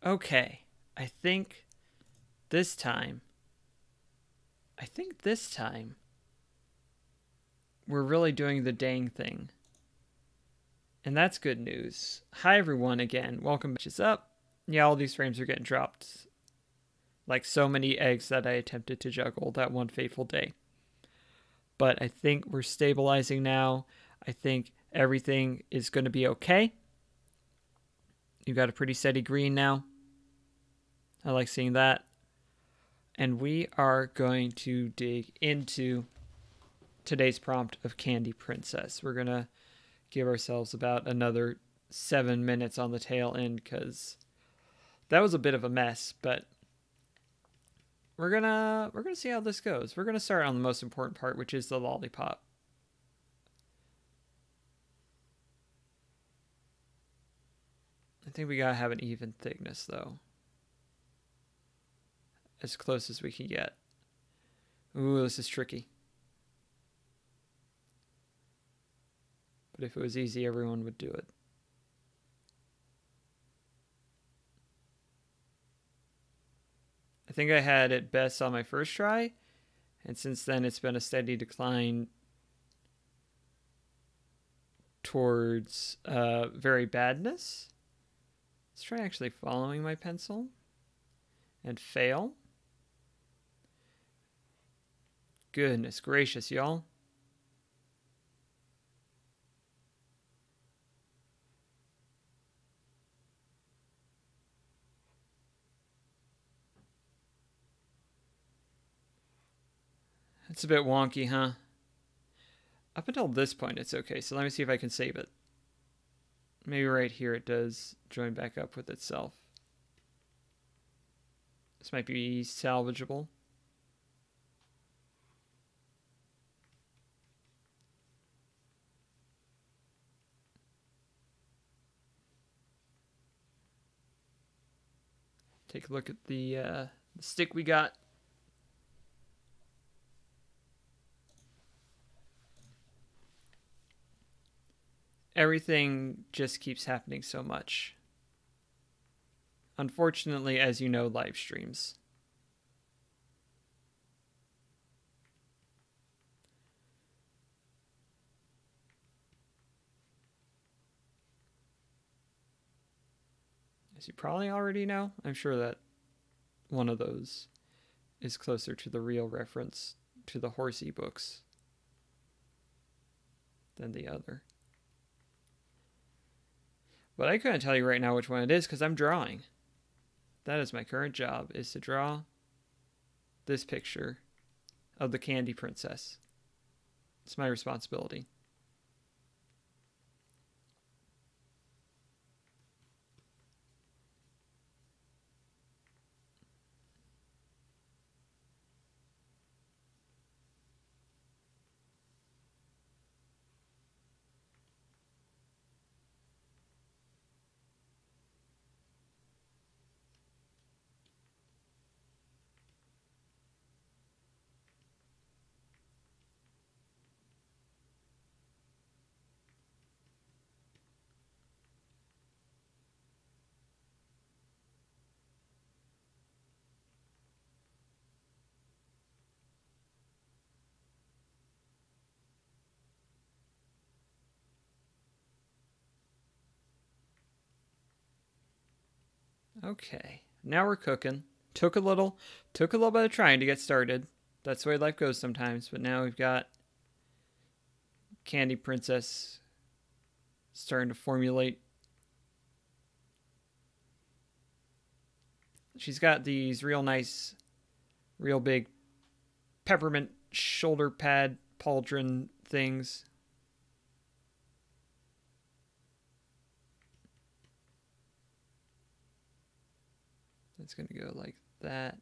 Okay, I think this time, we're really doing the dang thing. And that's good news. Hi everyone again, welcome back. Up. Yeah, all these frames are getting dropped. Like so many eggs that I attempted to juggle that one fateful day. But I think we're stabilizing now. I think everything is going to be okay. You've got a pretty steady green now. I like seeing that. And we are going to dig into today's prompt of Candy Princess. We're going to give ourselves about another 7 minutes on the tail end because that was a bit of a mess, but we're gonna see how this goes. We're gonna start on the most important part, which is the lollipop. I think we gotta have an even thickness though. As close as we can get. Ooh, this is tricky. But if it was easy, everyone would do it. I think I had it best on my first try, and since then it's been a steady decline towards very badness. Let's try actually following my pencil and fail. Goodness gracious, y'all. It's a bit wonky, huh? Up until this point, it's okay. So let me see if I can save it. Maybe right here it does join back up with itself. This might be salvageable. Take a look at the stick we got. Everything just keeps happening so much. Unfortunately, as you know, live streams. As you probably already know, I'm sure that one of those is closer to the real reference to the Horsey books than the other. But I couldn't tell you right now which one it is because I'm drawing. That is my current job, is to draw this picture of the Candy Princess. It's my responsibility. Okay, now we're cooking. Took a little bit of trying to get started. That's the way life goes sometimes. But now we've got Candy Princess starting to formulate. She's got these real nice, real big peppermint shoulder pad pauldron things. It's going to go like that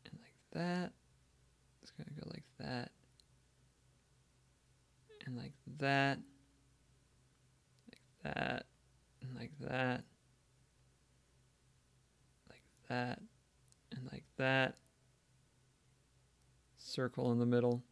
and like that. It's going to go like that and like that, like that, and like that, like that, and like that. Circle in the middle.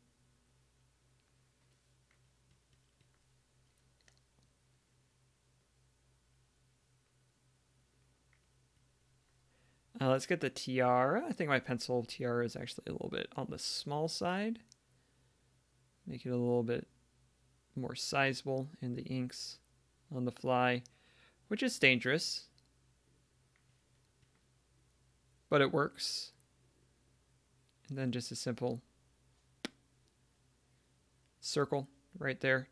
Let's get the tiara. I think my pencil tiara is actually a little bit on the small side. Make it a little bit more sizable in the inks on the fly, which is dangerous, but it works. And then just a simple circle right there.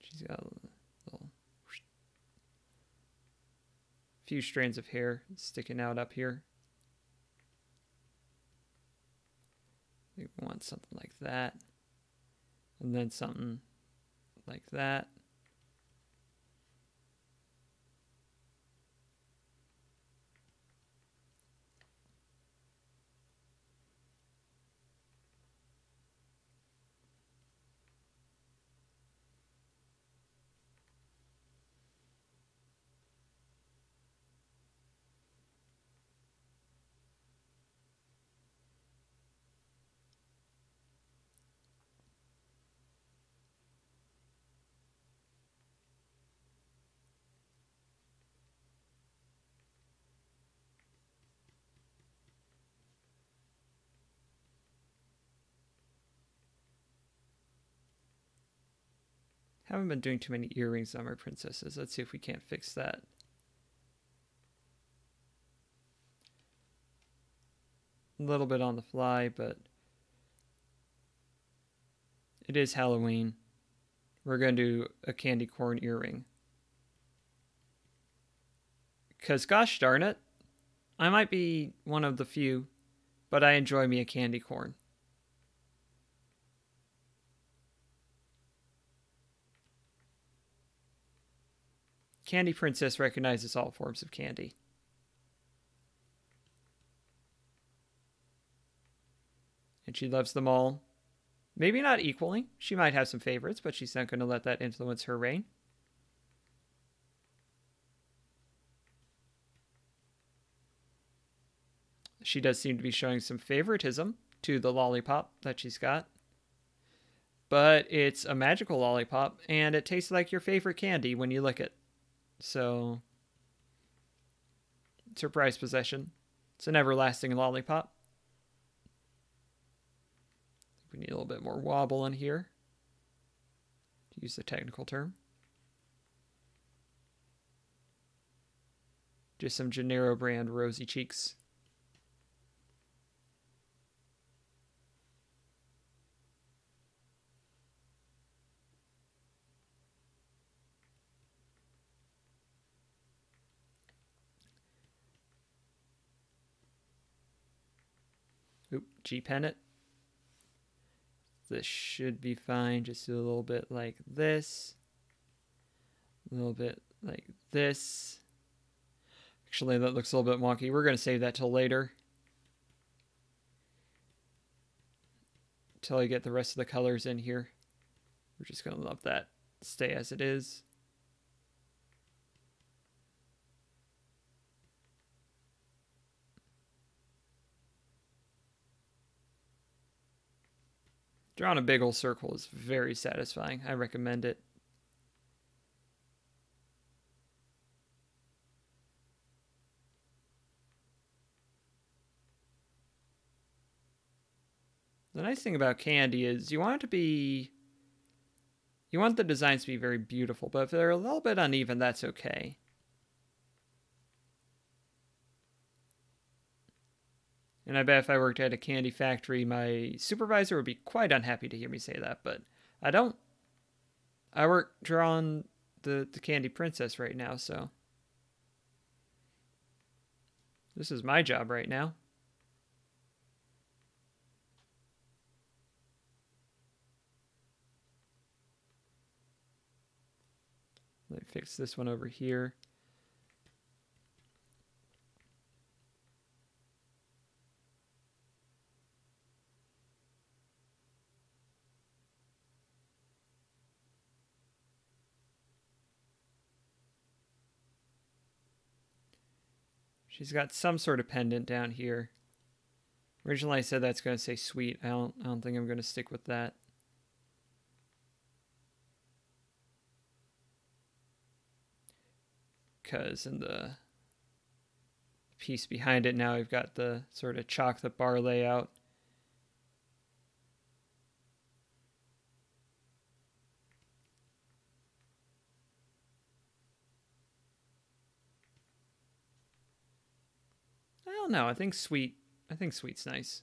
She's got a little few strands of hair sticking out up here. I think we want something like that. And then something like that. Haven't been doing too many earrings on my princesses. Let's see if we can't fix that. A little bit on the fly, but it is Halloween. We're going to do a candy corn earring. Because gosh darn it, I might be one of the few, but I enjoy me a candy corn. Candy Princess recognizes all forms of candy. And she loves them all. Maybe not equally. She might have some favorites, but she's not going to let that influence her reign. She does seem to be showing some favoritism to the lollipop that she's got. But it's a magical lollipop, and it tastes like your favorite candy when you lick it. So, it's her prized possession. It's an everlasting lollipop. We need a little bit more wobble in here, to use the technical term. Just some Gennaro brand rosy cheeks. Oop, G-pen it. This should be fine. Just do a little bit like this. A little bit like this. Actually, that looks a little bit wonky. We're going to save that till later. Until I get the rest of the colors in here. We're just going to let that stay as it is. Drawing a big old circle is very satisfying. I recommend it. The nice thing about candy is you want the designs to be very beautiful, but if they're a little bit uneven, that's okay. And I bet if I worked at a candy factory, my supervisor would be quite unhappy to hear me say that, but I don't. I work drawing the Candy Princess right now, so this is my job right now. Let me fix this one over here. She's got some sort of pendant down here. Originally I said that's going to say sweet. I don't think I'm going to stick with that. because in the piece behind it now we've got the sort of chocolate bar layout. I don't know. I think sweet's nice.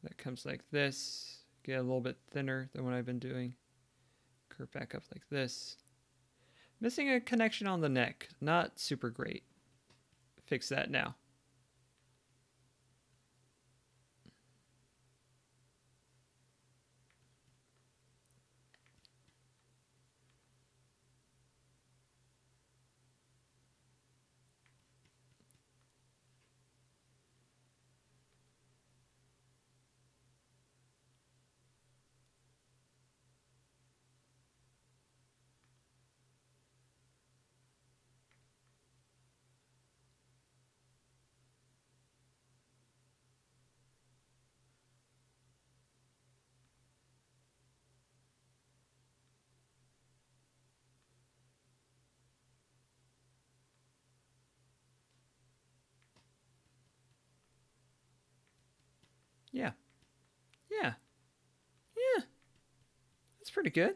That comes like this. Get a little bit thinner than what I've been doing. Curve back up like this. Missing a connection on the neck. Not super great. Fix that now. Yeah. Yeah. Yeah. That's pretty good.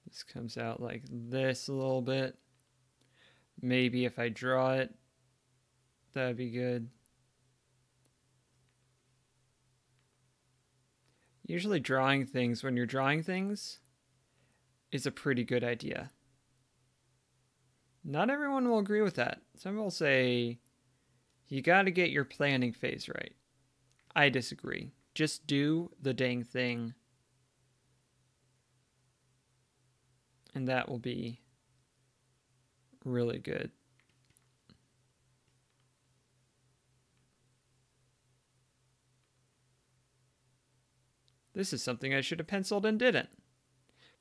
This comes out like this a little bit. Maybe if I draw it, that'd be good. Usually drawing things, when you're drawing things, is a pretty good idea. Not everyone will agree with that. Some will say, you gotta get your planning phase right. I disagree. Just do the dang thing. And that will be really good. This is something I should have penciled and didn't.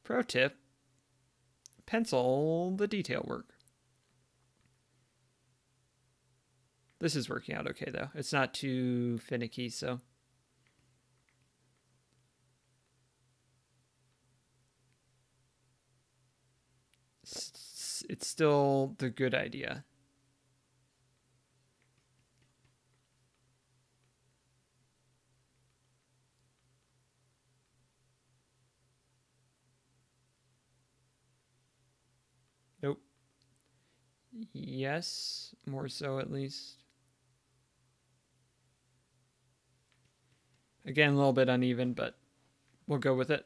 Pro tip, pencil the detail work. This is working out okay though. It's not too finicky, so. It's still the good idea. Nope. Yes, more so at least. Again, a little bit uneven, but we'll go with it.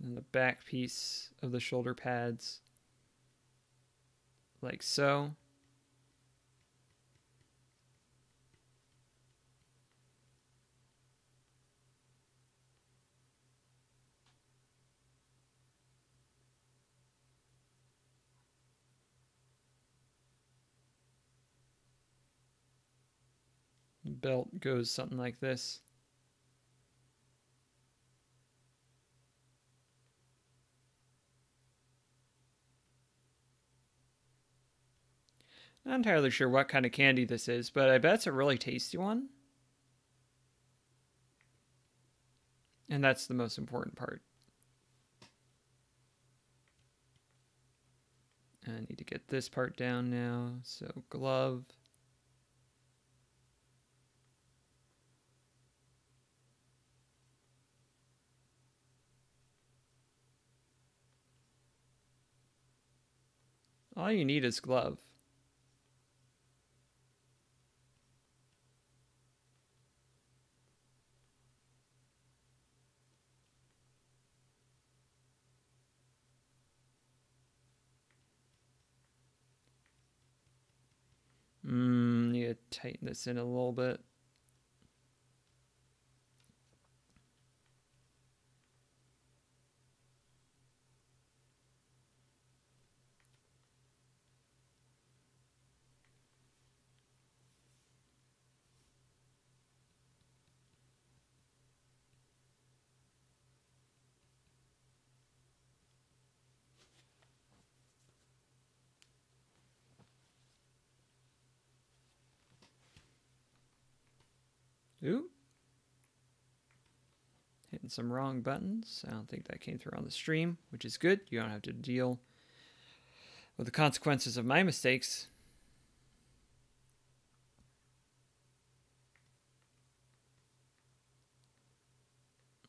And the back piece of the shoulder pads, like so. Belt goes something like this. Not entirely sure what kind of candy this is, but I bet it's a really tasty one. And that's the most important part. I need to get this part down now. So glove. All you need is glove. Need to tighten this in a little bit. Ooh. Hitting some wrong buttons. I don't think that came through on the stream, which is good. You don't have to deal with the consequences of my mistakes.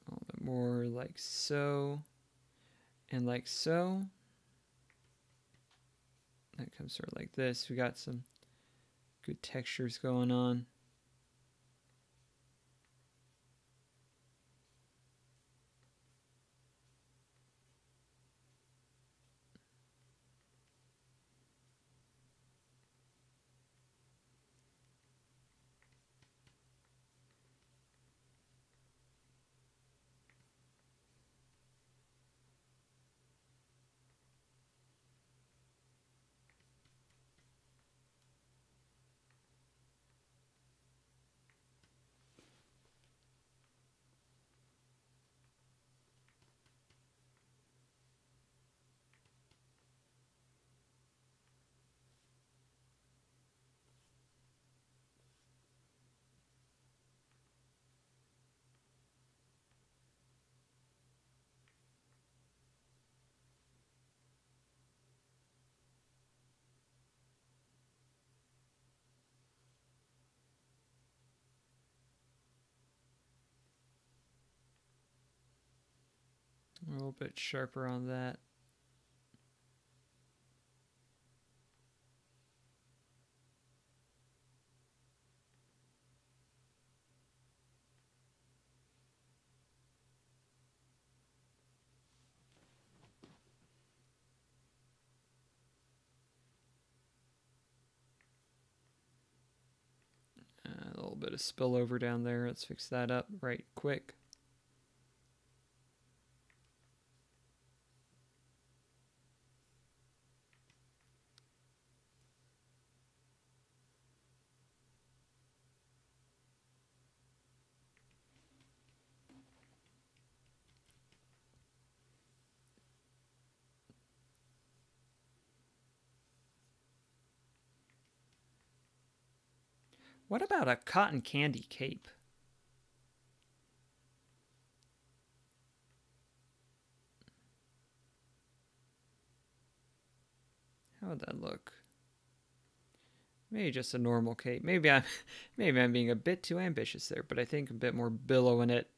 A little bit more like so. And like so. That comes sort of like this. We got some good textures going on. A little bit sharper on that. A little bit of spillover down there. Let's fix that up right quick. What about a cotton candy cape? How would that look? Maybe just a normal cape. Maybe I'm being a bit too ambitious there, but I think a bit more billow in it.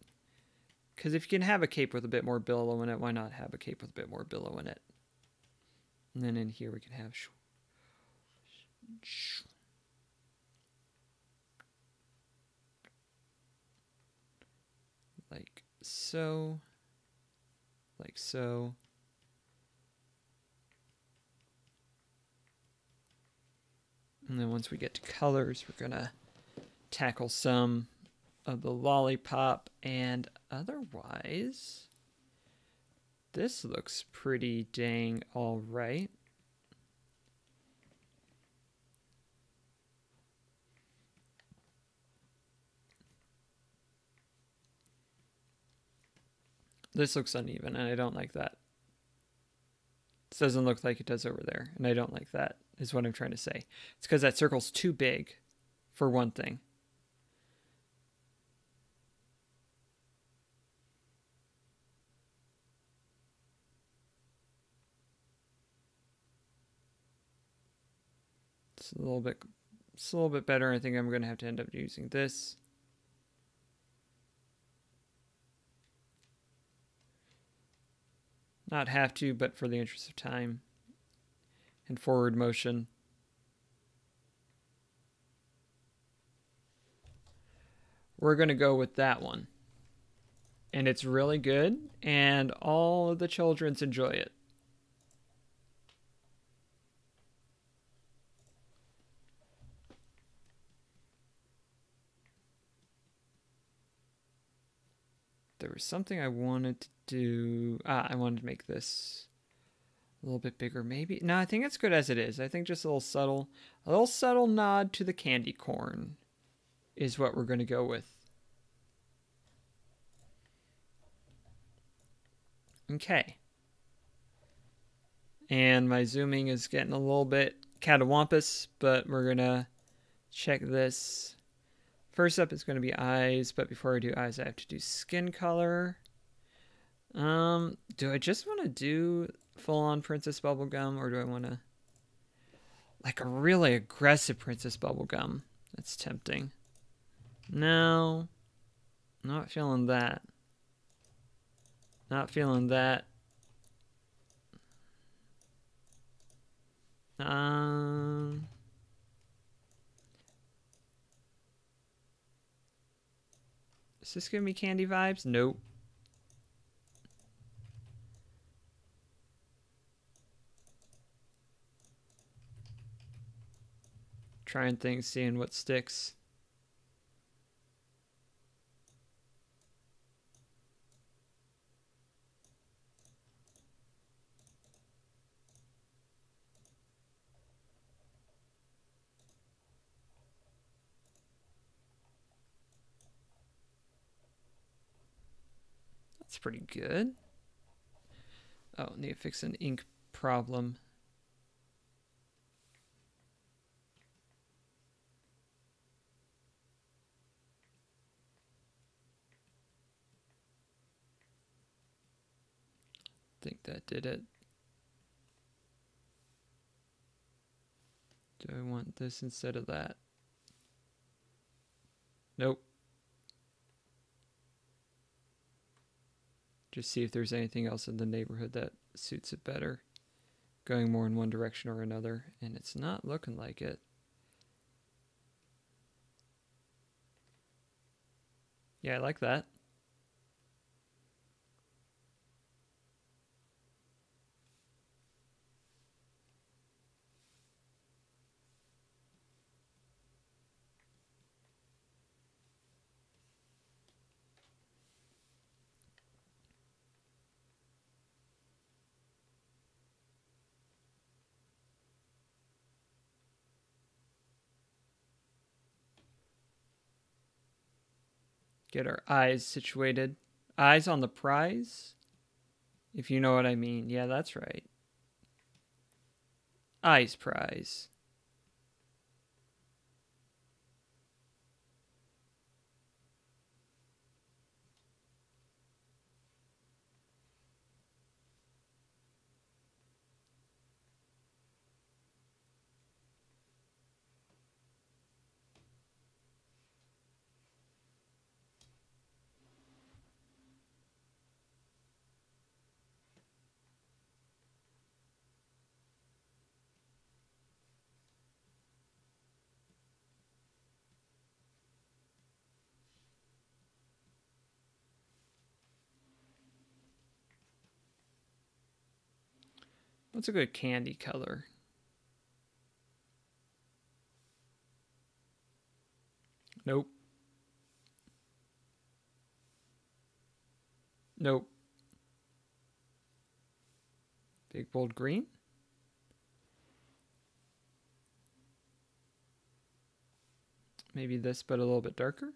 Because if you can have a cape with a bit more billow in it, why not have a cape with a bit more billow in it? And then in here we can have like so, like so. And then once we get to colors, we're gonna tackle some of the lollipop, and otherwise this looks pretty dang all right. This looks uneven, and I don't like that. This doesn't look like it does over there, and I don't like that, is what I'm trying to say. It's because that circle's too big, for one thing. It's a little bit better. I think I'm going to have to end up using this. Not have to, but for the interest of time and forward motion. We're going to go with that one. And it's really good, and all of the children enjoy it. There was something I wanted to do. I wanted to make this a little bit bigger, maybe. No, I think it's good as it is. I think just a little subtle nod to the candy corn is what we're going to go with. Okay. And my zooming is getting a little bit catawampus, but we're going to check this. First up is going to be eyes, but before I do eyes, I have to do skin color. Do I just want to do full-on Princess Bubblegum, or do I want to... like a really aggressive Princess Bubblegum? That's tempting. No. Not feeling that. Not feeling that. Is this giving me candy vibes? Nope. Trying things, seeing what sticks. That's pretty good. Oh, need to fix an ink problem. I think that did it. Do I want this instead of that? Nope. Just see if there's anything else in the neighborhood that suits it better. Going more in one direction or another, and it's not looking like it. Yeah, I like that. Get our eyes situated. Eyes on the prize? If you know what I mean. Yeah, that's right. Eyes prize. What's a good candy color? Nope. Nope. Big bold green? Maybe this, but a little bit darker?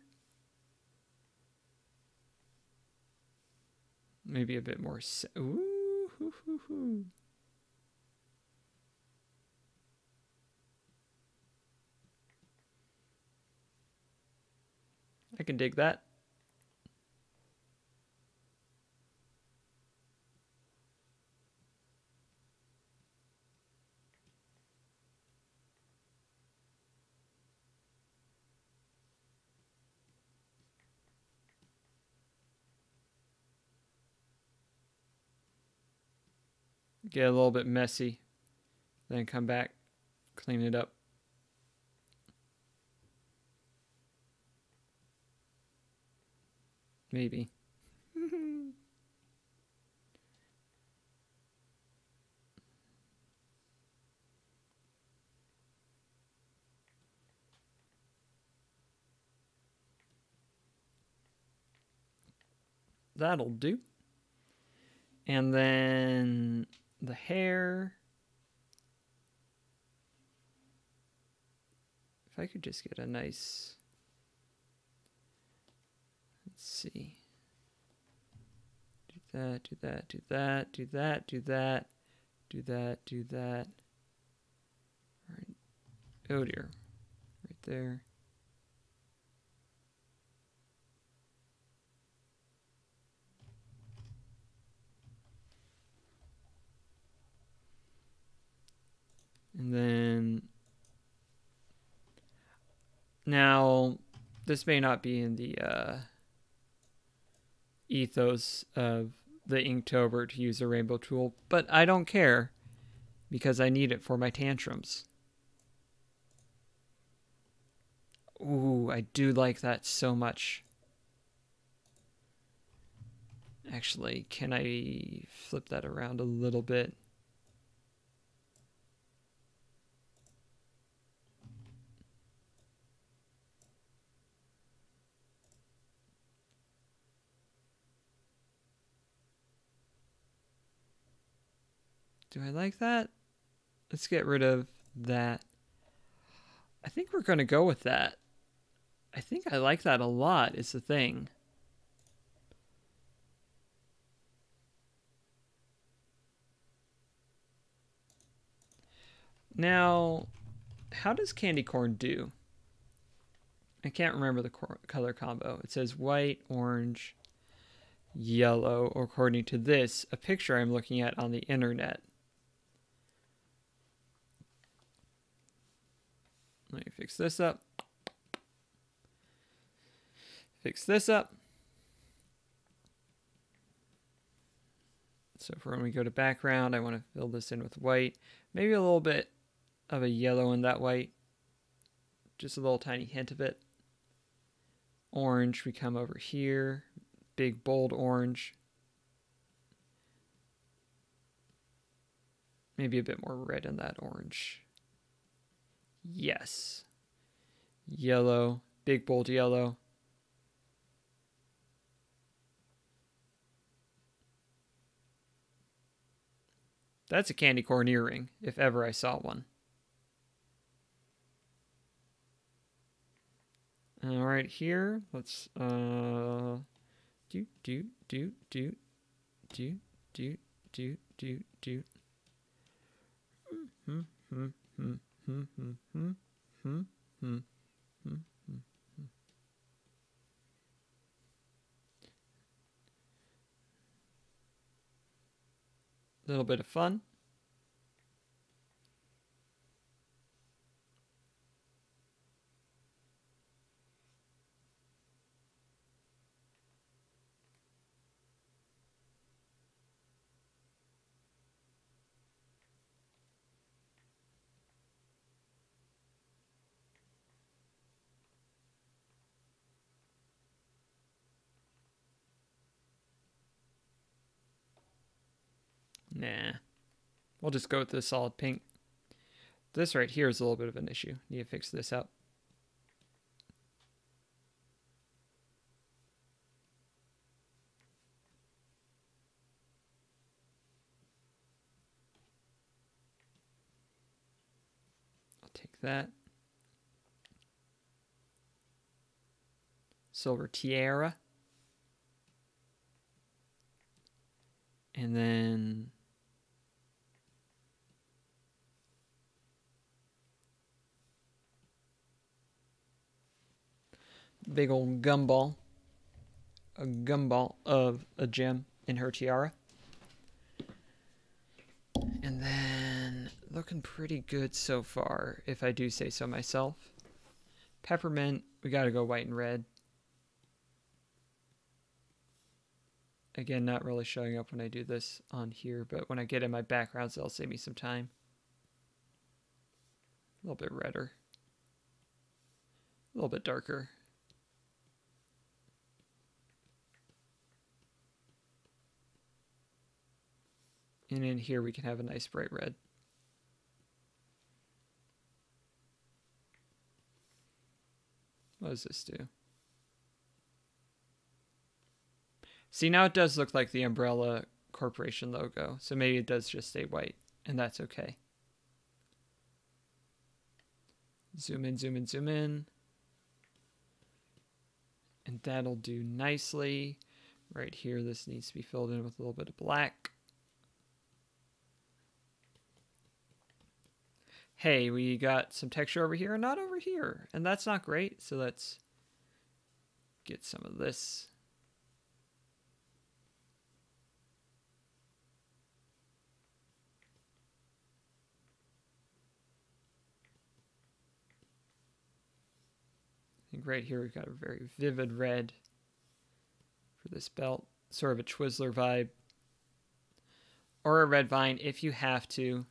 Maybe a bit more... Ooh, hoo, hoo, hoo. I can dig that. Get a little bit messy. Then come back, clean it up. Maybe. That'll do. And then the hair. If I could just get a nice, let's see. Do that, do that, do that, do that, do that, do that, do that. Right. Oh dear. Right there. And then now this may not be in the ethos of the Inktober to use a rainbow tool, but I don't care because I need it for my tantrums. Ooh, I do like that so much. Actually, can I flip that around a little bit? Do I like that? Let's get rid of that. I think we're going to go with that. I think I like that a lot is the thing. Now, how does candy corn do? I can't remember the color combo. It says white, orange, yellow, according to this, a picture I'm looking at on the internet. Let me fix this up. Fix this up. So for when we go to background, I want to fill this in with white. Maybe a little bit of a yellow in that white. Just a little tiny hint of it. Orange, we come over here. Big, bold orange. Maybe a bit more red in that orange. Yes. Yellow, big, bold yellow. That's a candy corn earring, if ever I saw one. All right, here, let's do. Little bit of fun. Nah. We'll just go with the solid pink. This right here is a little bit of an issue. Need to fix this up. I'll take that. Silver tiara. And then big old gumball. A gumball of a gem in her tiara. And then looking pretty good so far, if I do say so myself. Peppermint, we gotta go white and red. Again, not really showing up when I do this on here, but when I get in my backgrounds, it'll save me some time. A little bit redder. A little bit darker. And in here, we can have a nice bright red. What does this do? See, now it does look like the Umbrella Corporation logo, so maybe it does just stay white, and that's okay. Zoom in, zoom in, zoom in. And that'll do nicely. Right here, this needs to be filled in with a little bit of black. Hey, we got some texture over here and not over here, and that's not great, so let's get some of this. I think right here we've got a very vivid red for this belt. Sort of a Twizzler vibe. Or a red vine if you have to.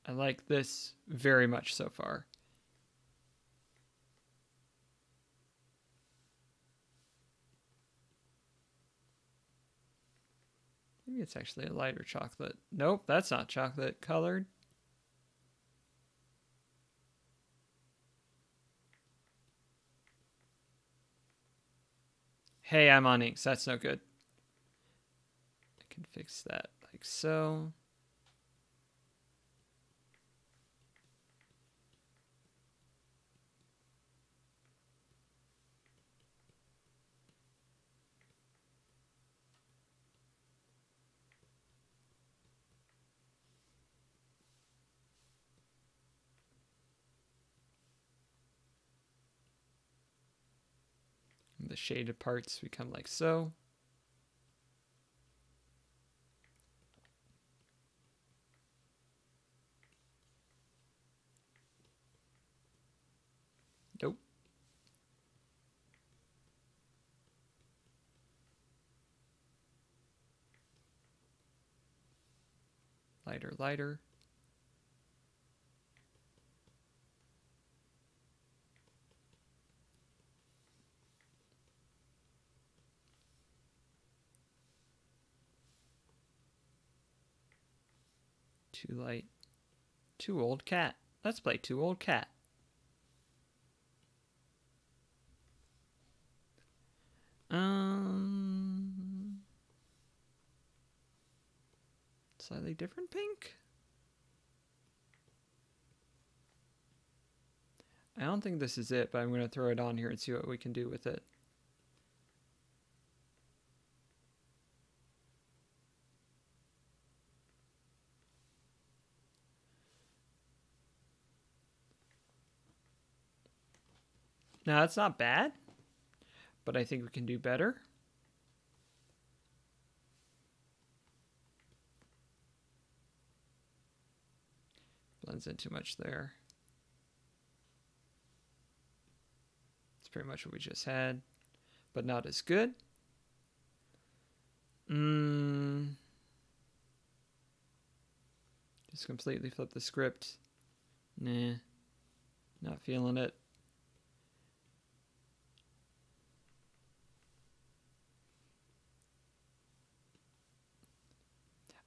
I like this very much so far. Maybe it's actually a lighter chocolate. Nope, that's not chocolate colored. Hey, I'm on inks. That's no good. I can fix that like so. The shaded parts become like so. Nope. Lighter, lighter. Too light. Too old cat. Let's play Too Old Cat. Slightly different pink? I don't think this is it, but I'm going to throw it on here and see what we can do with it. Now, it's not bad, but I think we can do better. Blends in too much there. It's pretty much what we just had, but not as good. Just completely flip the script. Nah, not feeling it.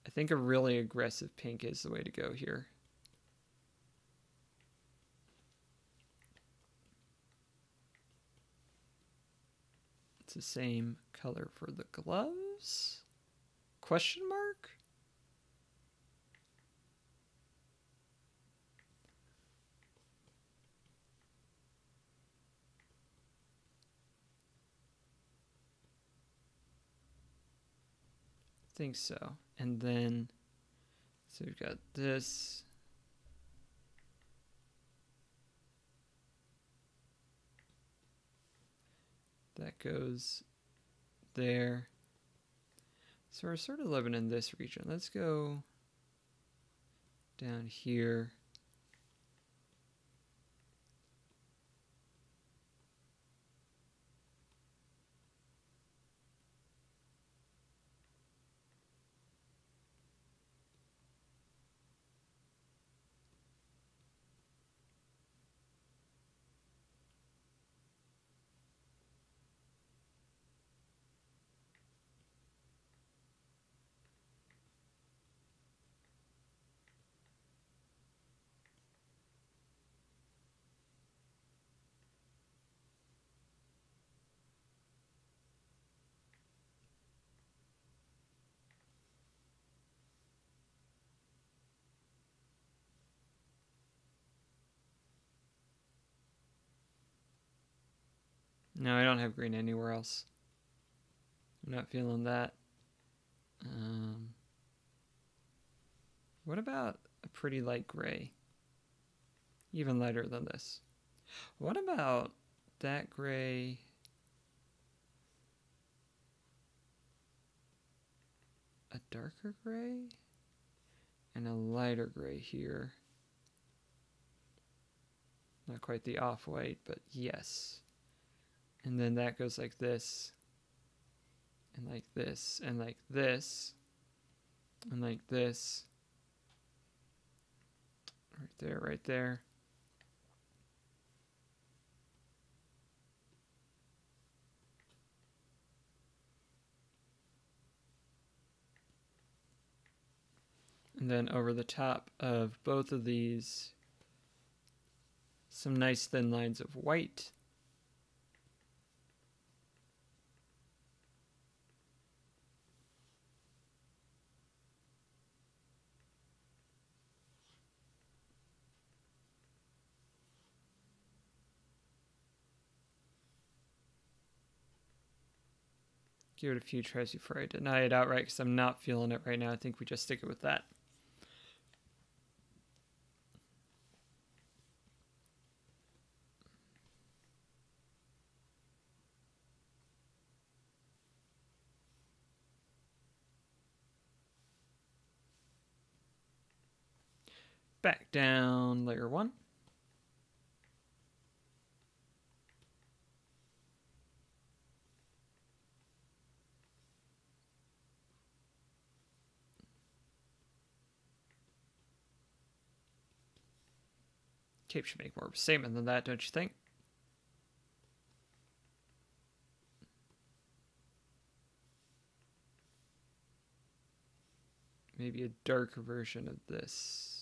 I think a really aggressive pink is the way to go here. It's the same color for the gloves. question mark? I think so. And then, so we've got this. That goes there. So we're sort of living in this region. Let's go down here. No, I don't have green anywhere else. I'm not feeling that. What about a pretty light gray? Even lighter than this. What about that gray? A darker gray? And a lighter gray here. Not quite the off-white, but yes. And then that goes like this. And like this. And like this. And like this. Right there, right there. And then over the top of both of these, some nice thin lines of white. Give it a few tries before I deny it outright because I'm not feeling it right now. I think we just stick it with that. Back down layer 1. Tape should make more of a statement than that, don't you think? Maybe a darker version of this.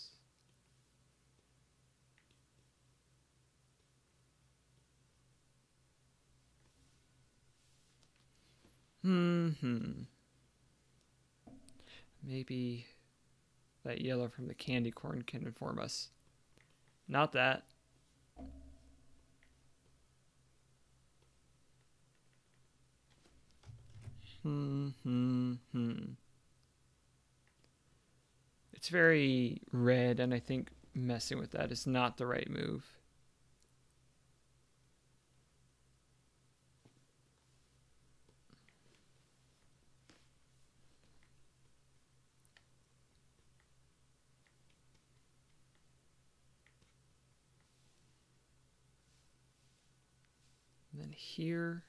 Maybe that yellow from the candy corn can inform us. Not that. It's very red, and I think messing with that is not the right move. And then here,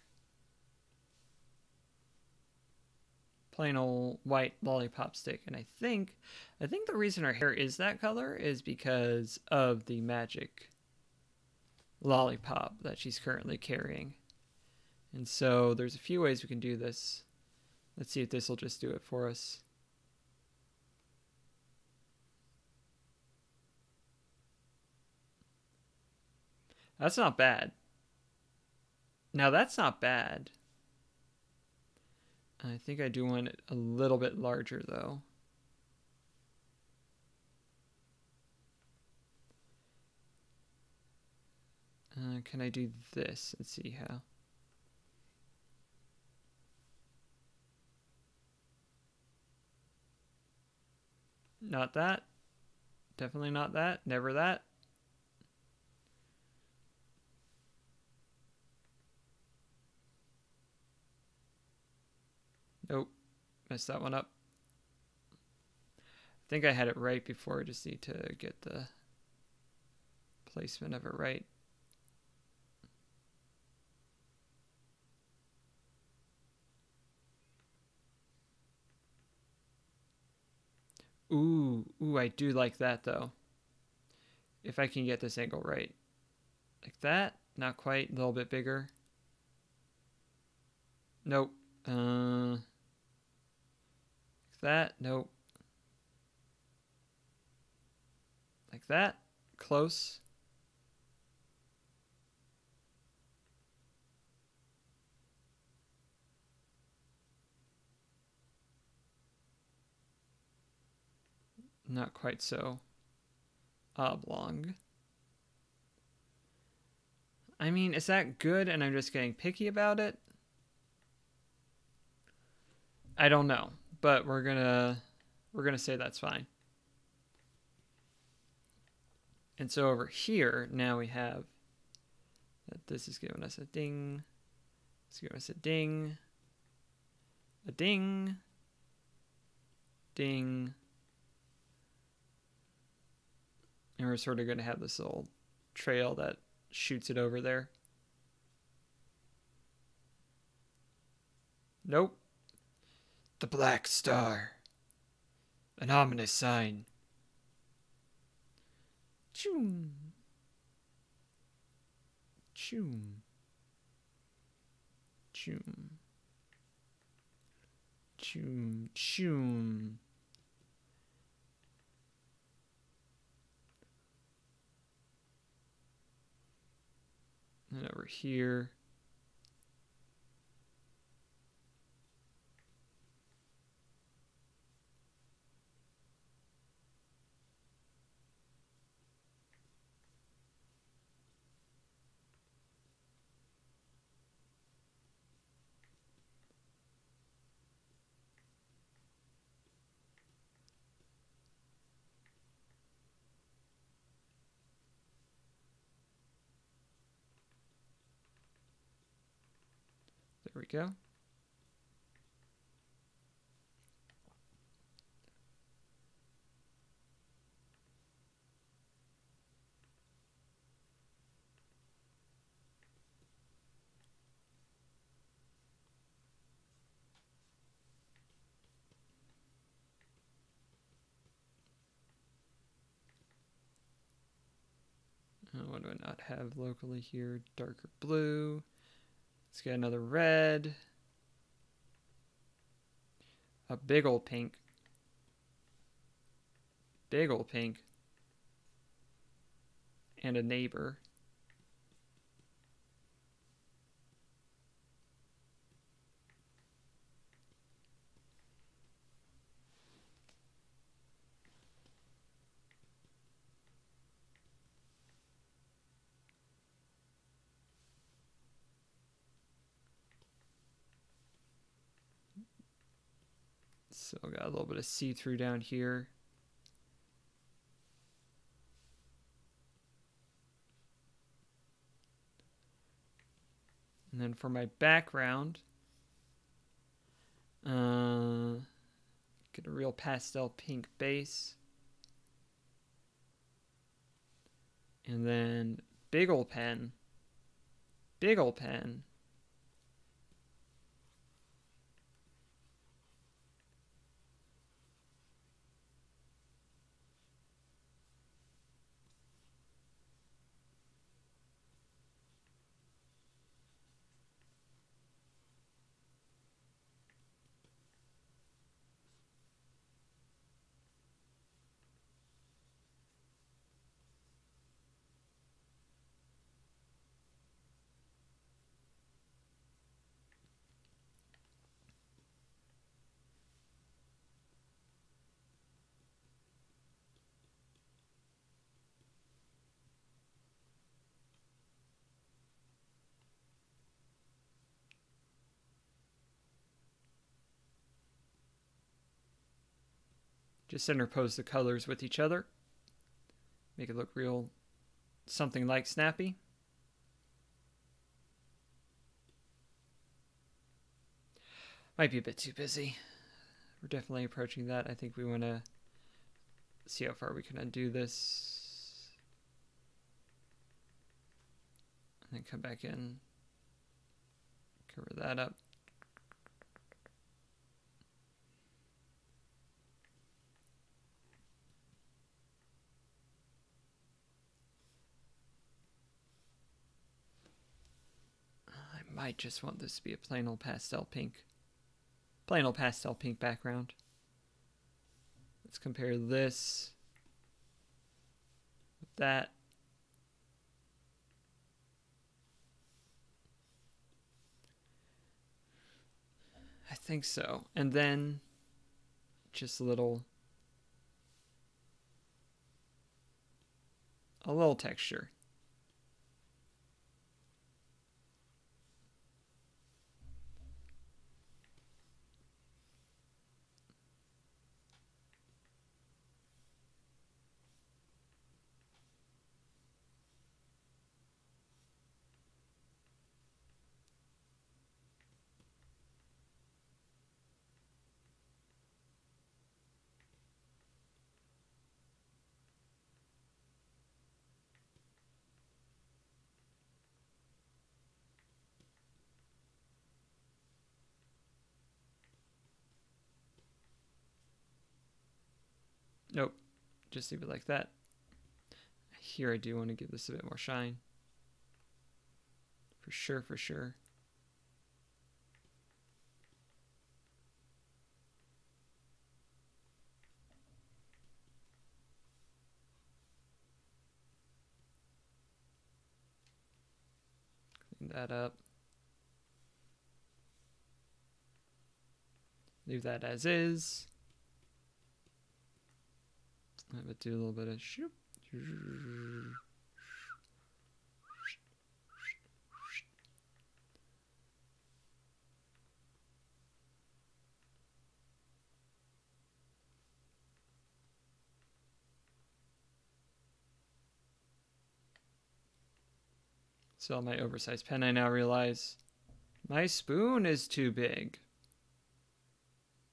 plain old white lollipop stick. And I think the reason her hair is that color is because of the magic lollipop that she's currently carrying. And so there's a few ways we can do this. Let's see if this will just do it for us. That's not bad. Now that's not bad. I think I do want it a little bit larger though. Can I do this? Let's see how. Not that. Definitely not that. Never that. Nope. Messed that one up. I think I had it right before. I just need to get the placement of it right. Ooh, I do like that though. If I can get this angle right. Like that. Not quite. A little bit bigger. Nope. Like that. Nope. Like that. Close. Not quite so oblong. I mean, is that good and I'm just getting picky about it? I don't know, but we're gonna say that's fine. And so over here, now we have that this is giving us a ding. It's giving us a ding. A ding. Ding. And we're sort of going to have this little trail that shoots it over there. Nope. The black star. An ominous sign. Choom. Choom. Choom. Choom. Choom. And over here. There we go. What do I not have locally here? Darker blue. Let's get another red. A big old pink. Big old pink. And a neighbor. So got a little bit of see-through down here. And then for my background, get a real pastel pink base. And then big ol' pen. Big ol' pen. Just interpose the colors with each other. Make it look real, something like snappy. Might be a bit too busy. We're definitely approaching that. I think we want to see how far we can undo this. And then come back in. Cover that up. I might just want this to be a plain old pastel pink. Plain old pastel pink background. Let's compare this with that. I think so. And then just a little texture. Nope, just leave it like that. Here I do want to give this a bit more shine. For sure, for sure. Clean that up. Leave that as is. I'm going to do a little bit of shoop. So my oversized pen, I now realize my spoon is too big.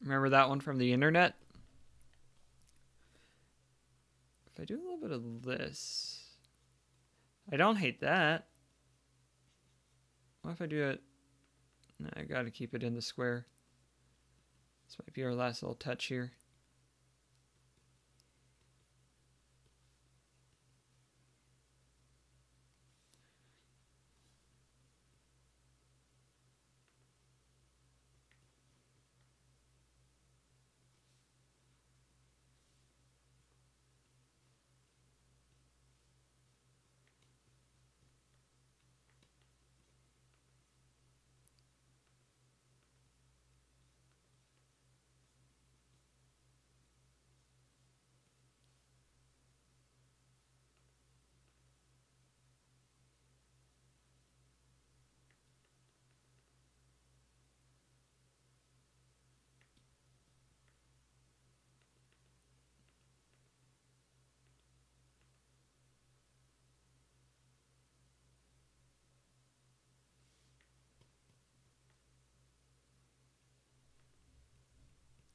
Remember that one from the internet? If I do a little bit of this, I don't hate that. What if I do it? No, I gotta keep it in the square. This might be our last little touch here.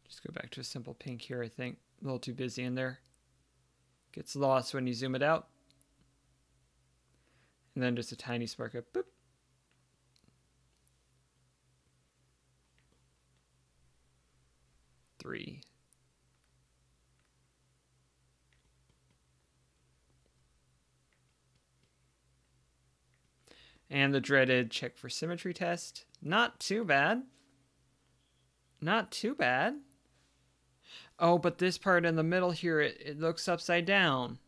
Just go back to a simple pink here, I think. A little too busy in there. Gets lost when you zoom it out. And then just a tiny spark of boop. Three. And the dreaded check for symmetry test. Not too bad. Not too bad. Oh, but this part in the middle here, it looks upside down.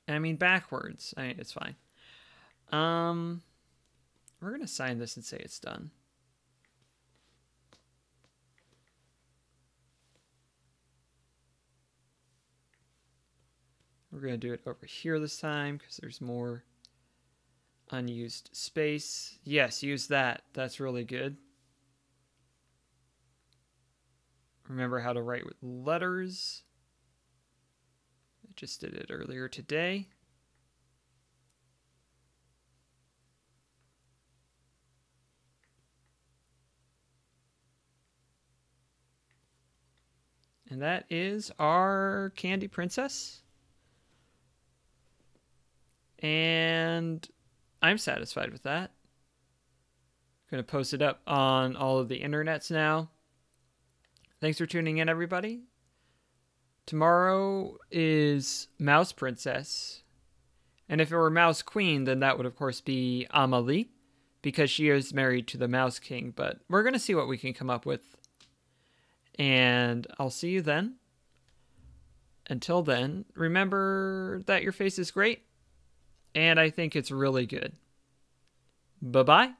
I mean backwards. It's fine. We're going to sign this and say it's done. We're going to do it over here this time because there's more unused space. Yes, use that. That's really good. Remember how to write with letters. I just did it earlier today. And that is our candy princess. And I'm satisfied with that. Going to post it up on all of the internets now. Thanks for tuning in, everybody. Tomorrow is Mouse Princess. And if it were Mouse Queen, then that would, of course, be Amelie, because she is married to the Mouse King. But we're going to see what we can come up with. And I'll see you then. Until then, remember that your face is great. And I think it's really good. Bye-bye.